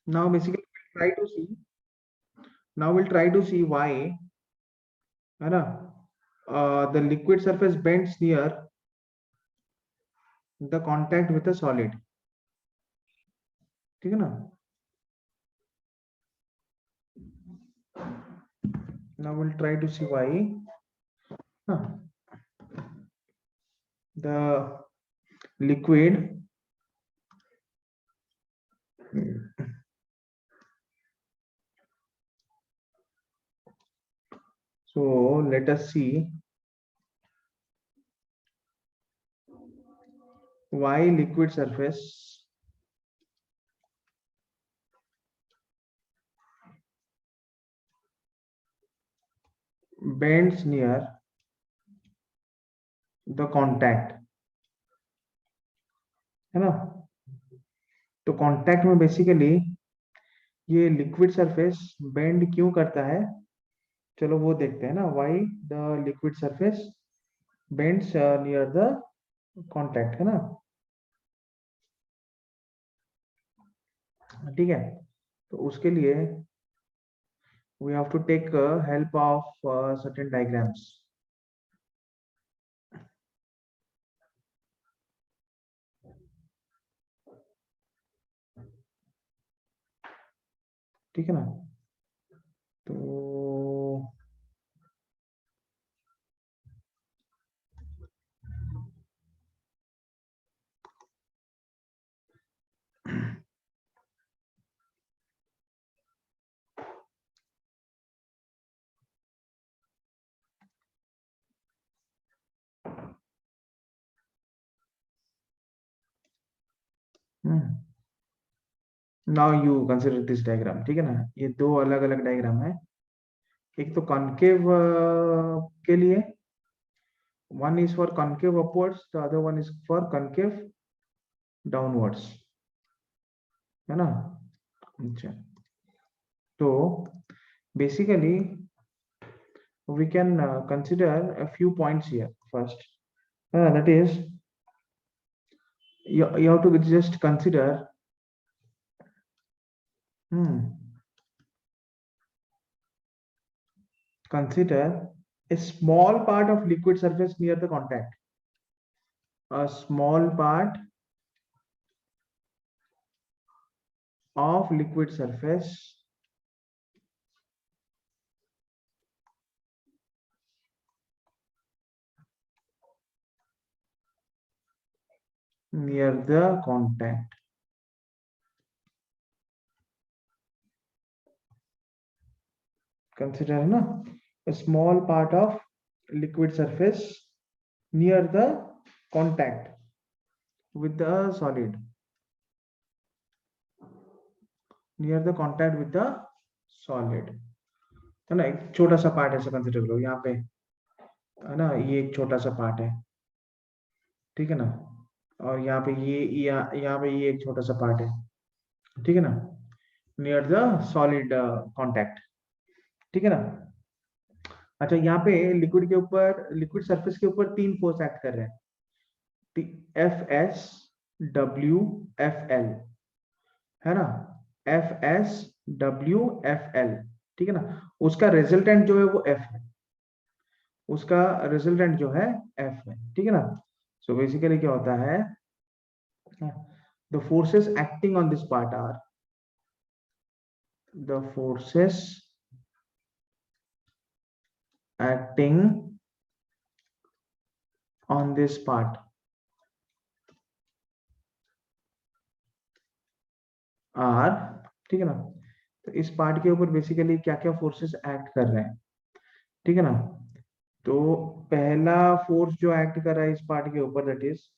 Now basically we'll try to see why, है ना, the liquid surface bends near the contact with a solid. ठीक है ना. Now we'll try to see why the liquid so let us see why liquid surface bends near the contact, है ना. तो contact में basically ये liquid surface bend क्यों करता है, चलो वो देखते हैं ना. Why the liquid surface bends near the contact, है ना. ठीक है. तो उसके लिए we have to take help of certain diagrams. ठीक है ना. तो now you consider this diagram. ठीक है ना. ये दो अलग अलग डायग्राम है. एक तो कॉनकेव के लिए, one is for concave upwards, the other one is for concave downwards, है ना. अच्छा. तो basically we can consider a few points here. First, that is you have to just consider consider a small part of liquid surface near the contact. A small part of liquid surface near the contact. Consider na, a small part of liquid surface near the contact with the solid, near the contact with the solid, है ना. एक छोटा सा part ऐसा consider करो यहाँ पे, है ना. ये एक छोटा सा पार्ट है, ठीक है ना. और यहाँ पे यहाँ पे ये एक छोटा सा पार्ट है, ठीक है ना, नियर द सॉलिड कांटेक्ट. ठीक है ना. अच्छा, यहाँ पे लिक्विड के ऊपर, लिक्विड सरफेस के ऊपर तीन फोर्स एक्ट कर रहे हैं. F S W F L, है ना. F S W F L, ठीक है ना. उसका रिजल्टेंट जो है वो एफ है, उसका रिजल्टेंट जो है एफ है, ठीक है ना. सो बेसिकली क्या होता है, the forces acting on this part are the forces acting on this part are, ठीक है ना. तो इस पार्ट के ऊपर बेसिकली क्या क्या फोर्सेस एक्ट कर रहे हैं, ठीक है ना. तो पहला फोर्स जो एक्ट कर रहा है इस पार्ट के ऊपर, दैट इज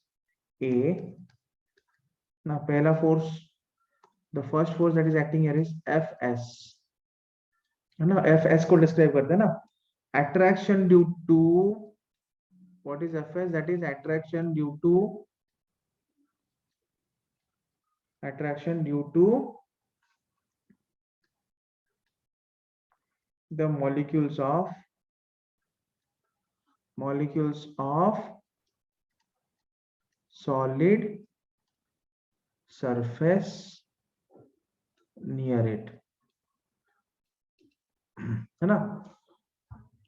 ए ना. पहला force, the first force that is acting here is F S, है ना. एफ एस को डिस्क्राइब करते हैं ना, attraction due to, what is fs, that is attraction due to the molecules of solid surface near it, है ना।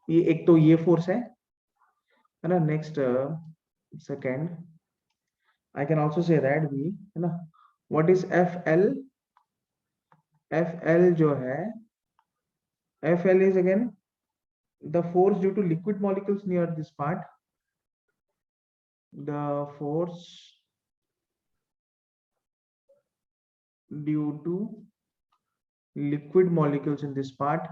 ये एक तो ये फोर्स है ना। Next second, I can also say that B, है ना, what is F L. F L जो है, F L is again the force due to liquid molecules near this part. The force due to liquid molecules in this part.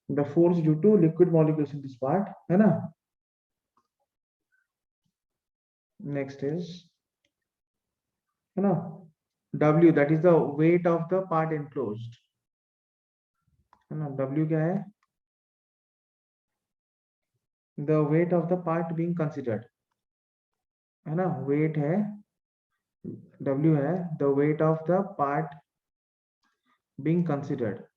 The force due to liquid molecules in this part, है ना। Next is, है ना, W, that is the weight of the part enclosed, है ना। W क्या है? The weight of the part being considered, है ना। weight है, W है the weight of the part being considered।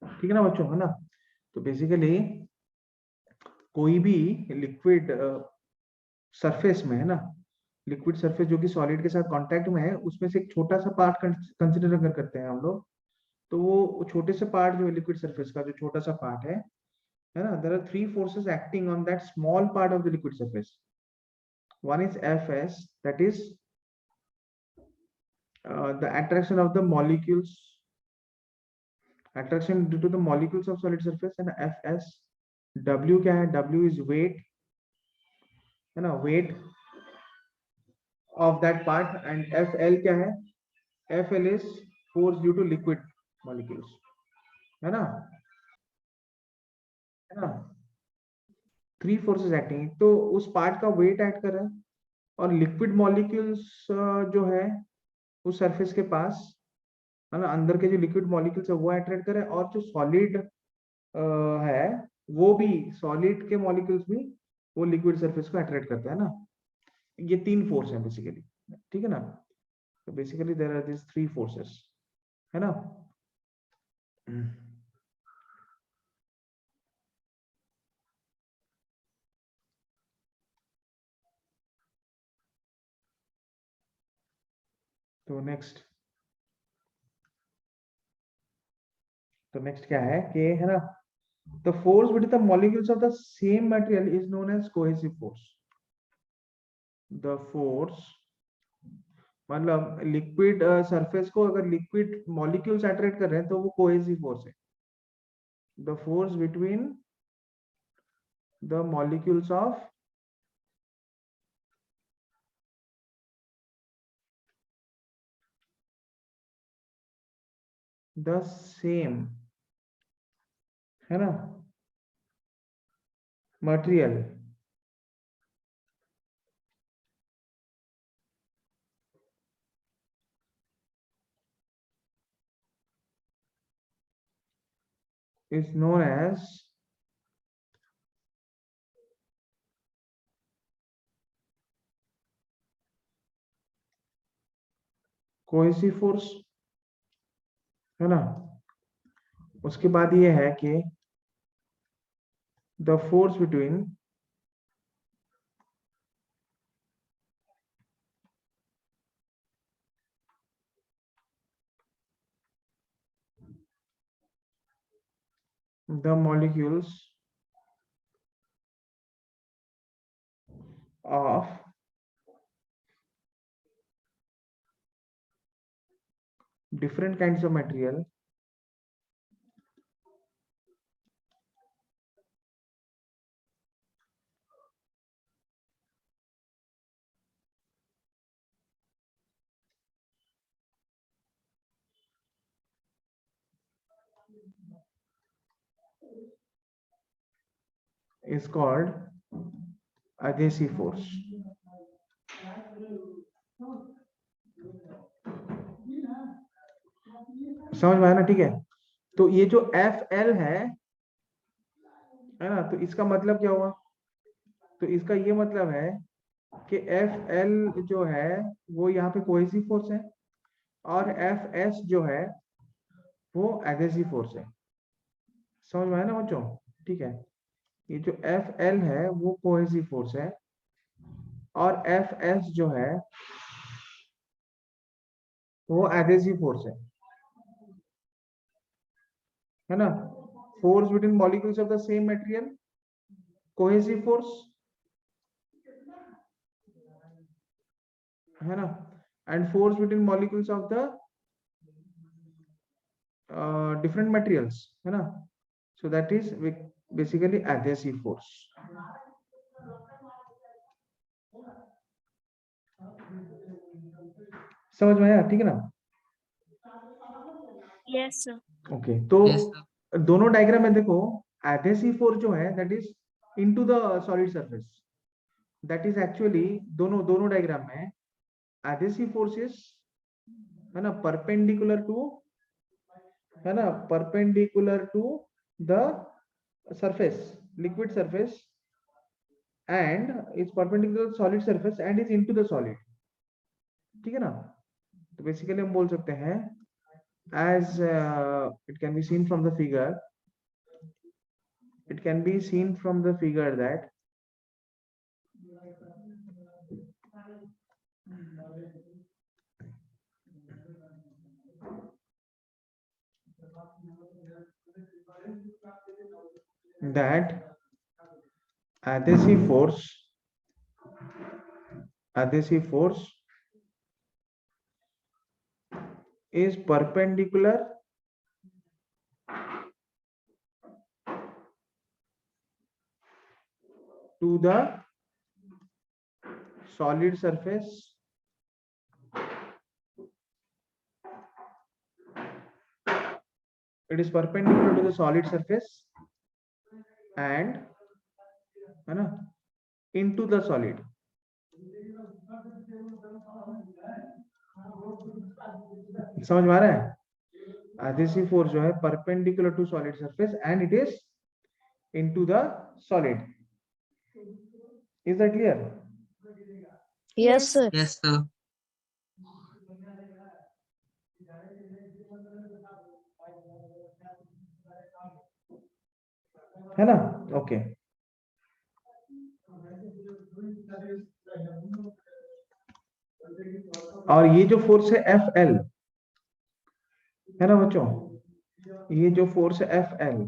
ठीक है ना बच्चों, है ना। तो बेसिकली कोई भी लिक्विड सरफेस में, है ना, लिक्विड सरफेस जो कि सॉलिड के साथ कांटेक्ट में है, उसमें से एक छोटा सा पार्ट कंसिडर अगर करते हैं हम लोग, तो वो छोटे से पार्ट जो है लिक्विड सरफेस का जो छोटा सा पार्ट है ना, there are three forces acting on that small part of the liquid surface. One is F S, that is the attraction of the molecules, attraction due to the molecules of solid surface, है ना, F S. W क्या है? W is weight, है ना, weight of that part. And F L क्या है? F L is force due to liquid molecules, है ना, है ना। थ्री फोर्सेस एक्टिंग, तो उस पार्ट का वेट ऐड कर रहा है, और लिक्विड मॉलिक्यूल्स जो है उस सरफेस के पास, है ना, अंदर के जो लिक्विड मॉलिक्यूल्स है वो अट्रैक्ट कर रहे हैं, और जो सॉलिड है वो भी, सॉलिड के मॉलिक्यूल्स भी वो लिक्विड सरफेस को अट्रैक्ट करते हैं ना। ये तीन फोर्स है बेसिकली, ठीक है ना। तो basically there are this three forces, है ना। तो नेक्स्ट क्या है कि, है ना, the force between the molecules of the same material is known as cohesive force। the force, मतलब लिक्विड सरफेस को अगर लिक्विड मॉलिक्यूल्स अट्रैक्ट कर रहे हैं तो वो कोहेसिव फोर्स है। The force between the molecules of the same, है ना, material is known as cohesive force, है ना। उसके बाद ये है कि the force between the molecules of different kinds of material is called adhesive force। समझ में आया ना? ठीक है। तो ये जो FL है ना, तो इसका मतलब क्या हुआ? तो इसका ये मतलब है कि FL जो है वो यहाँ पे कोहेसिव फोर्स है, और FS जो है वो एडहेसिव फोर्स है। समझ में आया ना बच्चों? ठीक है, ये जो FL है वो कोहेसिव फोर्स है, और FS जो वो एडहेसिव फोर्स है ना? Force between molecules of the same material, cohesive force, है ना? And force between molecules of the different materials, है ना? So that is basically adhesive force. समझ में आया? ठीक है ना? Yes sir. ओके, तो दोनों डायग्राम में देखो, एडहेसिव फोर्स जो है that is into the solid surface, that is actually दोनों डायग्राम में एडहेसिव फोर्सेस, है ना, परपेंडिकुलर टू, है ना, perpendicular to the surface, liquid surface, and it's perpendicular to solid surface and is into the solid. ठीक है ना? तो बेसिकली हम बोल सकते हैं as it can be seen from the figure, it can be seen from the figure that adhesive force is perpendicular to the solid surface it is perpendicular to the solid surface and, है ना, into the solid. समझ में आ रहा है? adhesive force जो है perpendicular to solid surface and it is into the solid. Is that clear? Yes sir. Yes, sir. है ना? ओके, और ये जो फोर्स है FL, है ना बच्चों, ये जो फोर्स है FL,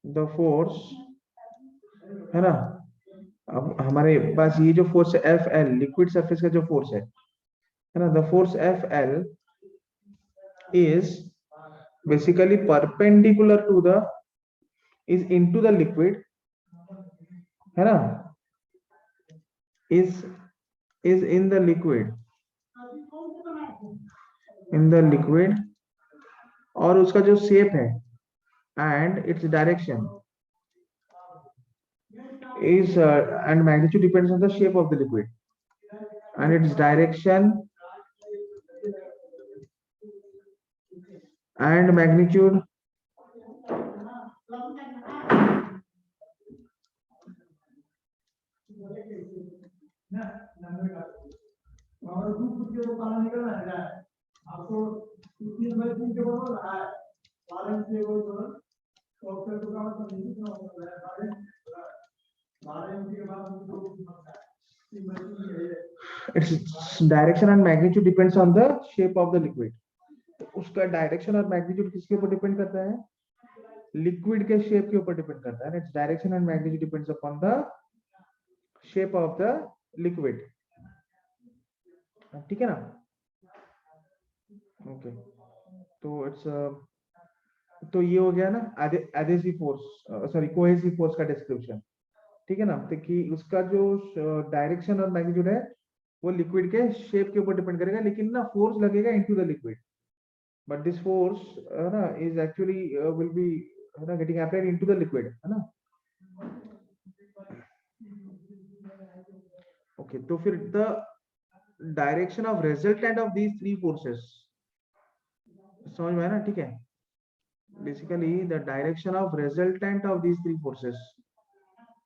द फोर्स, है ना, अब हमारे पास ये जो फोर्स है FL, लिक्विड सरफेस का जो फोर्स है ना, the force FL is basically perpendicular to the, is into the liquid, है ना, is in the liquid, और उसका जो शेप है and its direction is and magnitude depends on the shape of the liquid and its direction and magnitude its direction and magnitude depends on the shape of the liquid. उसका direction और magnitude किसके ऊपर depend करता है? Liquid के shape के ऊपर depend करता है. Its direction and magnitude depends upon the shape of the liquid. ठीक है ना? ओके, तो इट्स तो ये हो गया ना adhesive force, sorry cohesive force का डिस्क्रिप्शन. ठीक है ना? तो कि उसका जो डायरेक्शन और मैग्नीट्यूड है वो लिक्विड के शेप के ऊपर डिपेंड करेगा, लेकिन ना फोर्स लगेगा into the liquid, but this force ना इज एक्चुअली विल बी, है ना, getting applied into the liquid, है ना? ओके, तो फिर the direction of resultant of these three forces, समझ में आया ना? ठीक है, basically the direction of resultant of these three forces,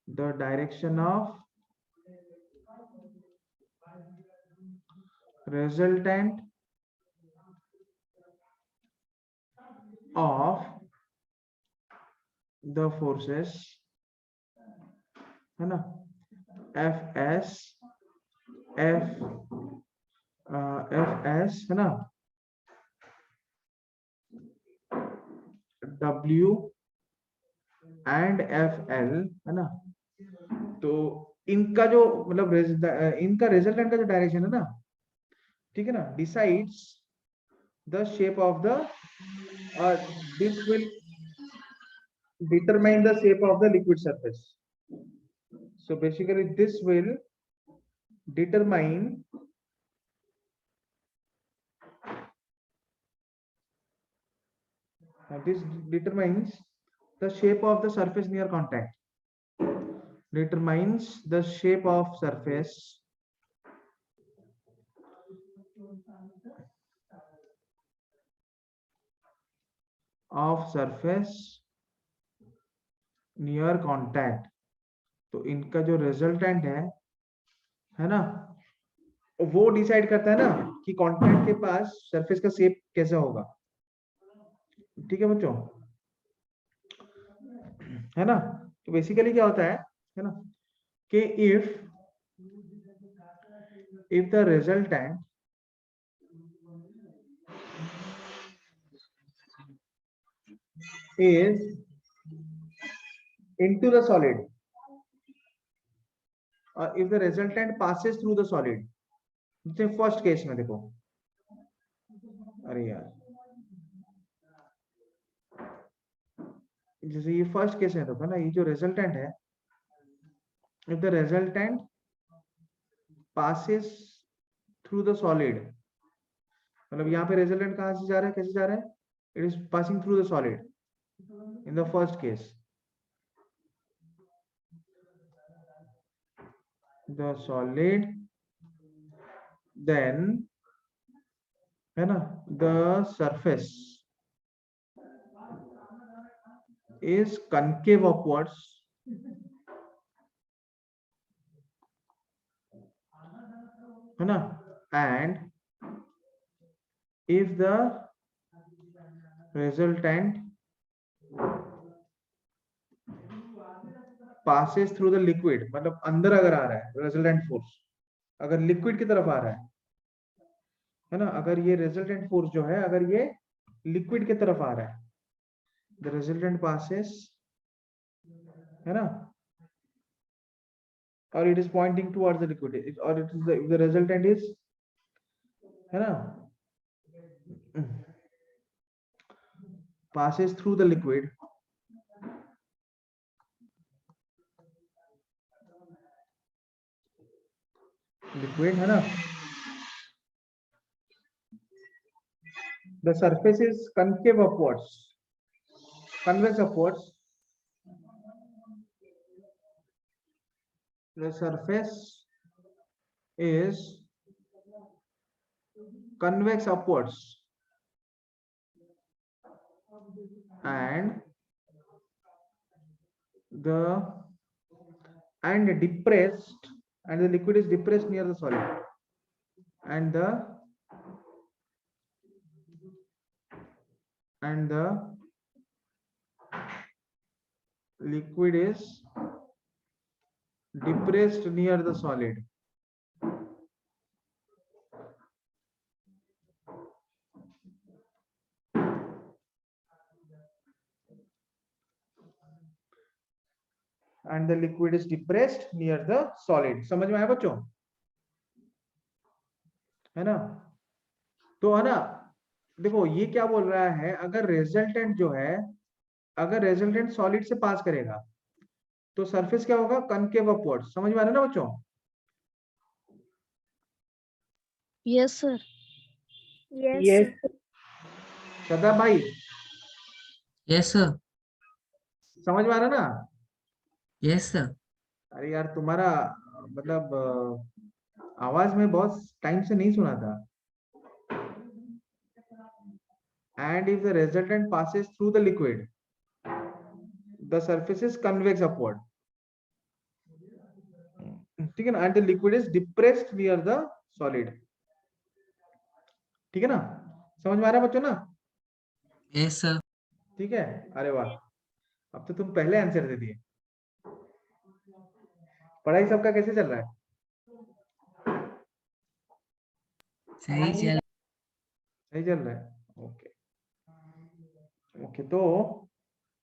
the direction of resultant of the forces है ना, Fs है ना, W एंड Fl है ना, तो इनका जो मतलब इनका रिजल्टेंट का जो डायरेक्शन है ना, ठीक है ना, decides the shape of the, this will determine the shape of the liquid surface. So basically this will determine this determines the shape of the surface near contact, determines the shape of surface near contact. तो इनका जो resultant है ना, वो decide करता है ना कि कांटेक्ट के पास सरफेस का शेप कैसा होगा। ठीक है बच्चों, है ना? तो बेसिकली क्या होता है ना, कि if the resultant is into the solid, or if the resultant passes through the solid, जैसे फर्स्ट केस में देखो, अरे यार जैसे ये फर्स्ट केस है देखो ना, ये जो रिजल्टेंट है, if the resultant passes through the solid, मतलब यहाँ पे रिजल्टेंट कहाँ से जा रहा है, कैसे जा रहा है, it is passing through the solid in the first case, the solid, then है ना, the surface is concave upwards, है ना, and if the resultant passes through the liquid, मतलब अंदर अगर आ रहा है resultant force, अगर लिक्विड की तरफ आ रहा है ना, अगर ये रिजल्टेंट फोर्स जो है अगर ये लिक्विड की तरफ आ रहा है, द रिजल्टेंट पासेस, है ना, और it is pointing towards the liquid, और it is the resultant is, है ना, passes through the liquid, है ना, the surface is concave upwards, convex upwards, the surface is convex upwards and depressed, and the liquid is depressed near the solid, and the liquid is depressed near the solid, and the liquid is depressed near the solid. समझ में आया बच्चों, है ना? तो है ना, देखो ये क्या बोल रहा है, अगर रिजल्टेंट जो है, अगर रिजल्टेंट सॉलिड से पास करेगा तो सरफेस क्या होगा, कनकेव अपवर्ड। समझ में आ रहा है ना बच्चों? Yes sir. यस सदा भाई यस सर। समझ में आ रहा ना? Yes sir. अरे यार तुम्हारा मतलब आवाज में बहुत टाइम से नहीं सुना था। and if the resultant passes through the liquid, the surface is convex upward. ठीक है ना, and the liquid is depressed near the solid. ठीक है ना, समझ में आ रहा है बच्चों ना? Yes, sir. ठीक है, अरे वाह, अब तो तुम पहले आंसर दे दिए। पढ़ाई सबका कैसे चल रहा है? सही चल सही चल रहा है, ओके ओके। तो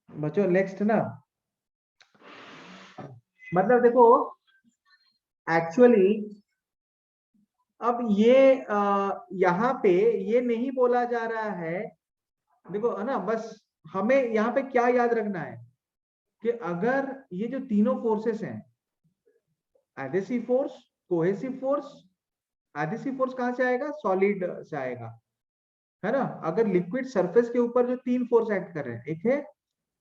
बच्चों नेक्स्ट ना, मतलब देखो एक्चुअली अब ये यहाँ पे ये नहीं बोला जा रहा है, देखो है ना, बस हमें यहाँ पे क्या याद रखना है कि अगर ये जो तीनों फोर्सेस हैं, adhesive force, cohesive force, adhesive force कहां से आएगा? सॉलिड से आएगा, है ना। अगर लिक्विड सरफेस के ऊपर जो तीन फोर्स एक्ट कर रहे हैं, एक है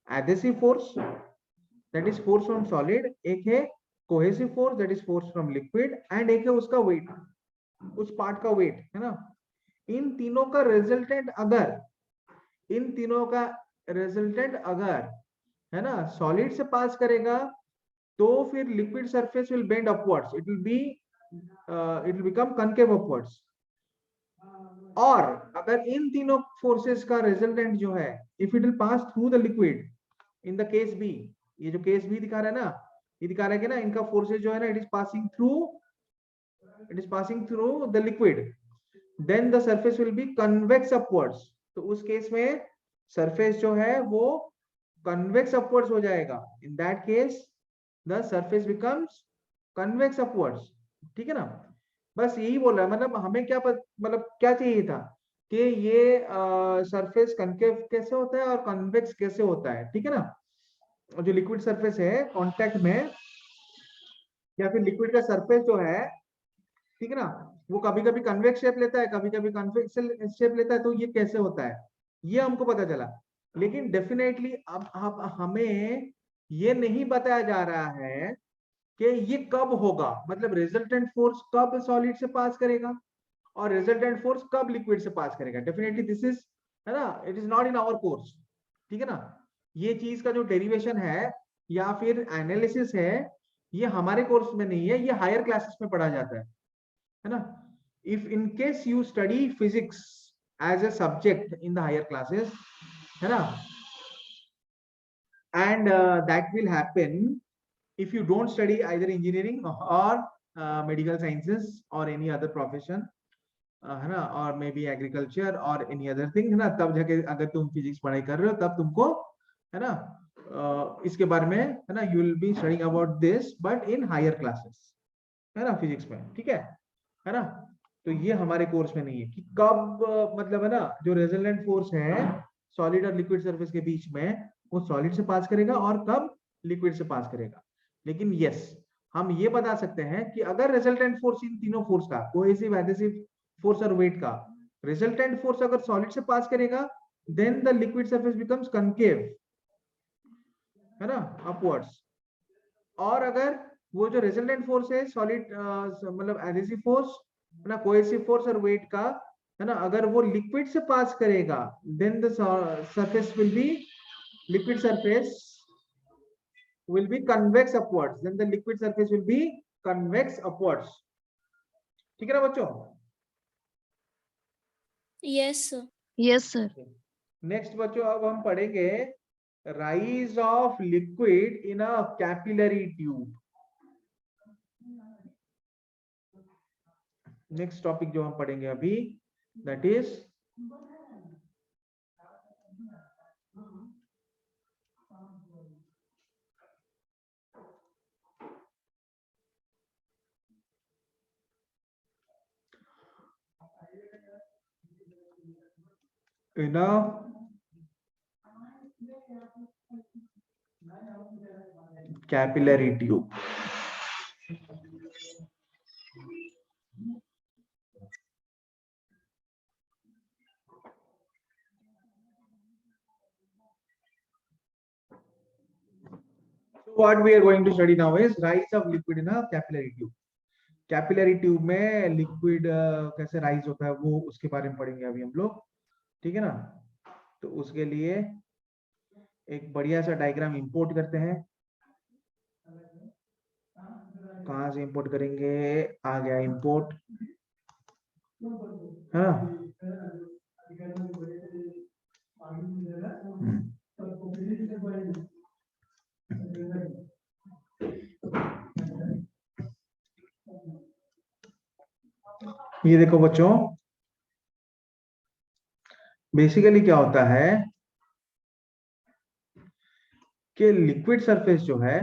adhesive force that is force from solid, एक है cohesive force that is force from liquid, and एक है उसका वेट, उस पार्ट का वेट, है ना। इन तीनों का रिजल्टेंट अगर, इन तीनों का रिजल्टेंट अगर, है ना, सॉलिड से पास करेगा तो फिर liquid surface will bend upwards, it will become concave upwards. और अगर इन तीनों फोर्सेस का रिजल्टेंट जो है, if it will pass through the liquid in the case B, ये जो केस बी दिखा रहा है ना, ये दिखा रहा है कि ना इनका फोर्सेस जो है ना, it is passing through the liquid, then the surface will be convex upwards. तो उस केस में सरफेस जो है वो कन्वेक्स अपवर्ड्स हो जाएगा, in that case the surface becomes convex upwards. ठीक है ना, बस यही बोल रहा है। मतलब हमें क्या मतलब क्या चाहिए था कि ये सरफेस कनकेव कैसे होता है और कन्वेक्स कैसे होता है, ठीक है ना। जो लिक्विड सरफेस है कांटेक्ट में, या फिर लिक्विड का सरफेस जो है, ठीक है ना, वो कभी कभी कन्वेक्स शेप लेता है, कभी कभी कन्वेक्स शेप लेता है, तो ये कैसे होता है ये हमको पता चला। लेकिन डेफिनेटली अब हमें ये नहीं बताया जा रहा है कि ये कब होगा, मतलब रिजल्टेंट फोर्स कब सॉलिड से पास करेगा और रिजल्टेंट फोर्स कब लिक्विड से पास करेगा। डेफिनेटली दिस इज, है ना, it is not in our course, ठीक है ना। ये चीज का जो डेरिवेशन है या फिर एनालिसिस है, ये हमारे कोर्स में नहीं है, ये हायर क्लासेस में पढ़ा जाता है ना। If in case you study physics as a subject in the higher classes, है ना, and that will happen if you don't study either engineering or medical sciences or any other profession, है ना, और मे बी एग्रीकल्चर और any other thing, है ना। तब जाके अगर तुम फिजिक्स पढ़ाई कर रहे हो तब तुमको, है ना, इसके बारे में, है ना, you will be studying about this but in higher classes, है ना, फिजिक्स में, ठीक है ना। तो ये हमारे कोर्स में नहीं है कि कब मतलब, है ना, जो रेजोनेंट फोर्स है सॉलिड और लिक्विड सरफेस के बीच में, वो सॉलिड से पास करेगा और कब लिक्विड से पास करेगा। लेकिन यस, हम ये बता सकते हैं कि अगर रिजल्टेंट फोर्स इन तीनों फोर्स का, कोहेसिव, एडहेसिव फोर्स और वेट का रिजल्टेंट फोर्स अगर सॉलिड से पास करेगा, then the liquid surface becomes concave, है ना, अपवर्ड्स। और अगर वो जो रिजल्टेंट फोर्स है सॉलिड, मतलब एडहेसिव फोर्स, है ना, कोहेसिव फोर्स और वेट का, है ना, अगर वो लिक्विड से पास करेगा, then the surface will be, liquid surface will be convex upwards, then the liquid surface will be convex upwards। ठीक है ना बच्चों? Yes, sir. Yes, sir. Next बच्चों अब हम पढ़ेंगे rise of liquid in a capillary tube। Next topic जो हम पढ़ेंगे अभी, that is in a capillary tube। So what we are going to study now is rise of liquid in a capillary tube। Capillary tube में liquid कैसे rise होता है वो उसके बारे में पढ़ेंगे अभी हम लोग, ठीक है ना। तो उसके लिए एक बढ़िया सा डायग्राम इंपोर्ट करते हैं। कहाँ से इंपोर्ट करेंगे? आ गया इंपोर्ट, है ना? ये देखो बच्चों, बेसिकली क्या होता है कि लिक्विड सरफेस जो है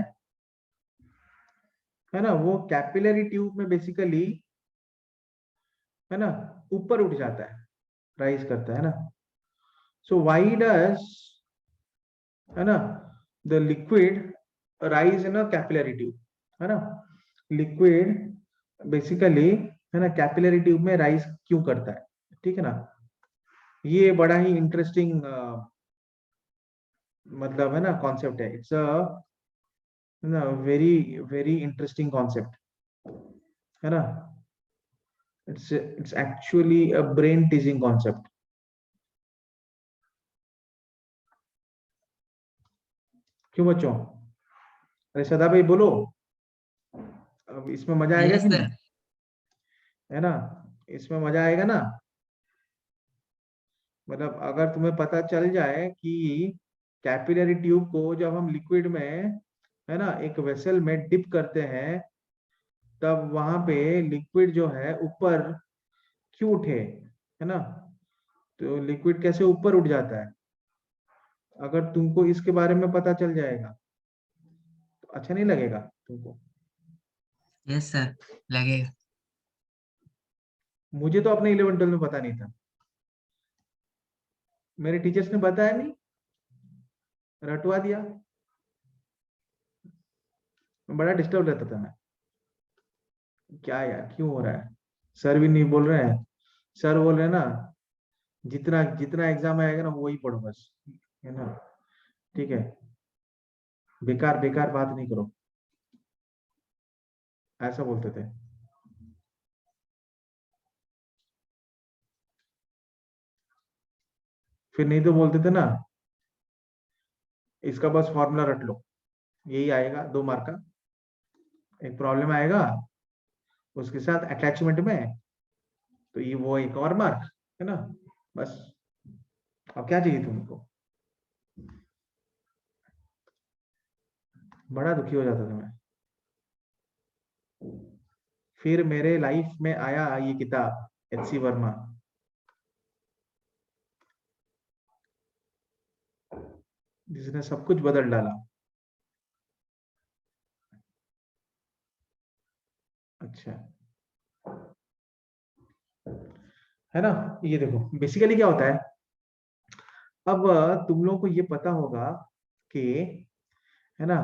ना, वो कैपिलरी ट्यूब में बेसिकली, है ना, ऊपर उठ जाता है, राइज करता है ना। सो व्हाई डज, है ना, the liquid rise in a capillary tube, है ना? लिक्विड बेसिकली, है ना, कैपिलरी ट्यूब में राइज क्यों करता है? ठीक है ना? ये बड़ा ही इंटरेस्टिंग मतलब, है ना, कॉन्सेप्ट है। It's a very very interesting concept, है ना? It's actually a brain teasing concept. क्यों बच्चों? अरे सदा भाई बोलो, अब इसमें मजा आएगा यस कि नहीं? सर। है ना? इसमें मजा आएगा ना? मतलब अगर तुम्हें पता चल जाए कि कैपिलरी ट्यूब को जब हम लिक्विड में, है ना, एक वेसल में डिप करते हैं, तब वहां पे लिक्विड जो है ऊपर क्यों उठे, है ना? तो लिक्विड कैसे ऊपर उठ जाता है, अगर तुमको इसके बारे में पता चल जाएगा तो अच्छा नहीं लगेगा तुमको? यस सर, लगेगा। मुझे तो अपने 11 12 में पता नहीं था, मेरे टीचर्स ने बताया नहीं, रटवा दिया। बड़ा डिस्टर्ब रहता था मैं, क्या यार क्यों हो रहा है? सर भी नहीं बोल रहे हैं, सर बोल रहे हैं ना, जितना जितना एग्जाम आएगा ना वही पढ़ो बस, है ना? ठीक है, बेकार बेकार बात नहीं करो, ऐसा बोलते थे। फिर नहीं तो बोलते थे ना, इसका बस फॉर्मूला रट लो, यही आएगा 2 मार्क का। एक प्रॉब्लम आएगा उसके साथ अटैचमेंट में, तो ये वो एक और मार्क, है ना? बस, अब क्या चाहिए तुमको? बड़ा दुखी हो जाता था मैं। फिर मेरे लाइफ में आया ये किताब, एच.सी. वर्मा, जिसने सब कुछ बदल डाला। अच्छा, है ना? ये देखो बेसिकली क्या होता है। अब तुम लोगों को ये पता होगा कि, है ना,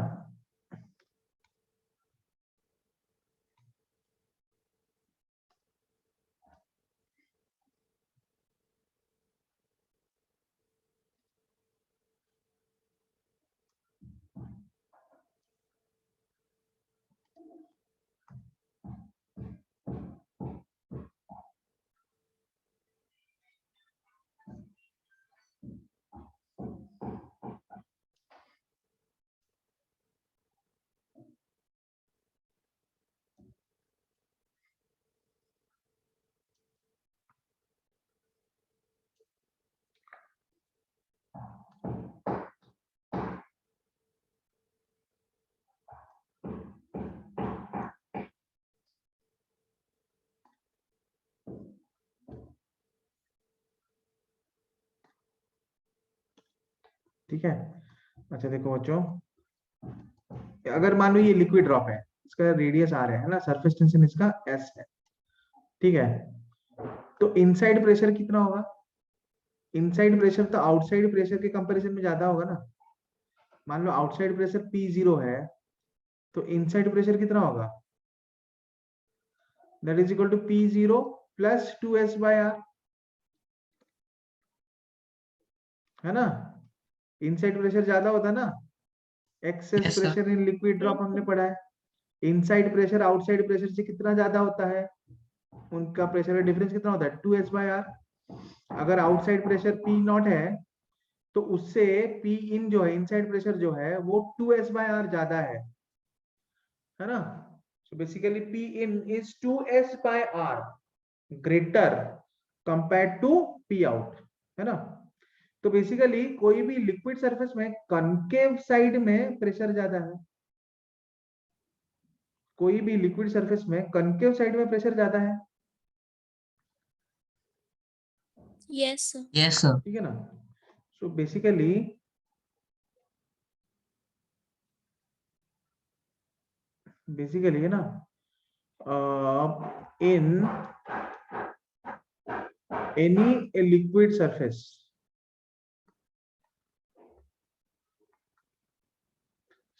ठीक है। अच्छा देखो बच्चों, अगर मान लो ये लिक्विड ड्रॉप है, इसका रेडियस आर है ना, सरफेस टेंशन इसका एस है, ठीक है? तो इनसाइड प्रेशर कितना होगा? इनसाइड प्रेशर तो आउटसाइड प्रेशर के कंपैरिजन में ज्यादा होगा ना। मान लो आउटसाइड प्रेशर P0 है, तो इनसाइड प्रेशर कितना होगा? That is equal to P0 plus 2S/R, है ना? इनसाइड प्रेशर ज्यादा होता है ना, excess yes sir. Pressure in liquid drop हमने पढ़ा है। इनसाइड प्रेशर आउटसाइड प्रेशर से कितना ज्यादा होता है? उनका प्रेशर का डिफरेंस कितना होता है? 2S/R। अगर आउटसाइड प्रेशर P0 है, तो उससे पी इन जो है, इनसाइड प्रेशर जो है वो 2s/r ज्यादा है ना। So basically P in is 2s/r greater compared to P out, है ना। तो बेसिकली कोई भी लिक्विड सरफेस में कनकेव साइड में प्रेशर ज्यादा है, कोई भी लिक्विड सरफेस में कनकेव साइड में प्रेशर ज्यादा है, Yes, sir. Yes, sir. ठीक है ना। सो बेसिकली है ना, in any liquid surface,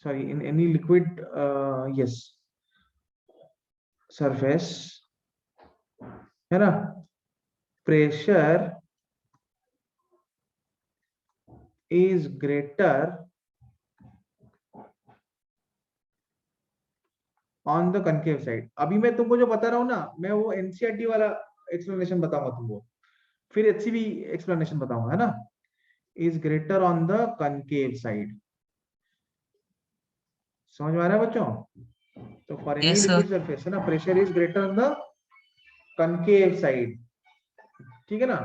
sorry, in any liquid yes surface, है ना, pressure is greater on the concave side। अभी मैं तुमको जो बता रहा हूँ ना, मैं वो एनसीईआरटी वाला एक्सप्लेनेशन बताऊंगा तुमको, फिर एचसीबी एक्सप्लेनेशन बताऊंगा, है ना। is greater on the concave side, समझ में आ रहा है बच्चों। तो for any Yes, sir. Liquid surface है ना, pressure is greater on the concave side, ठीक है ना।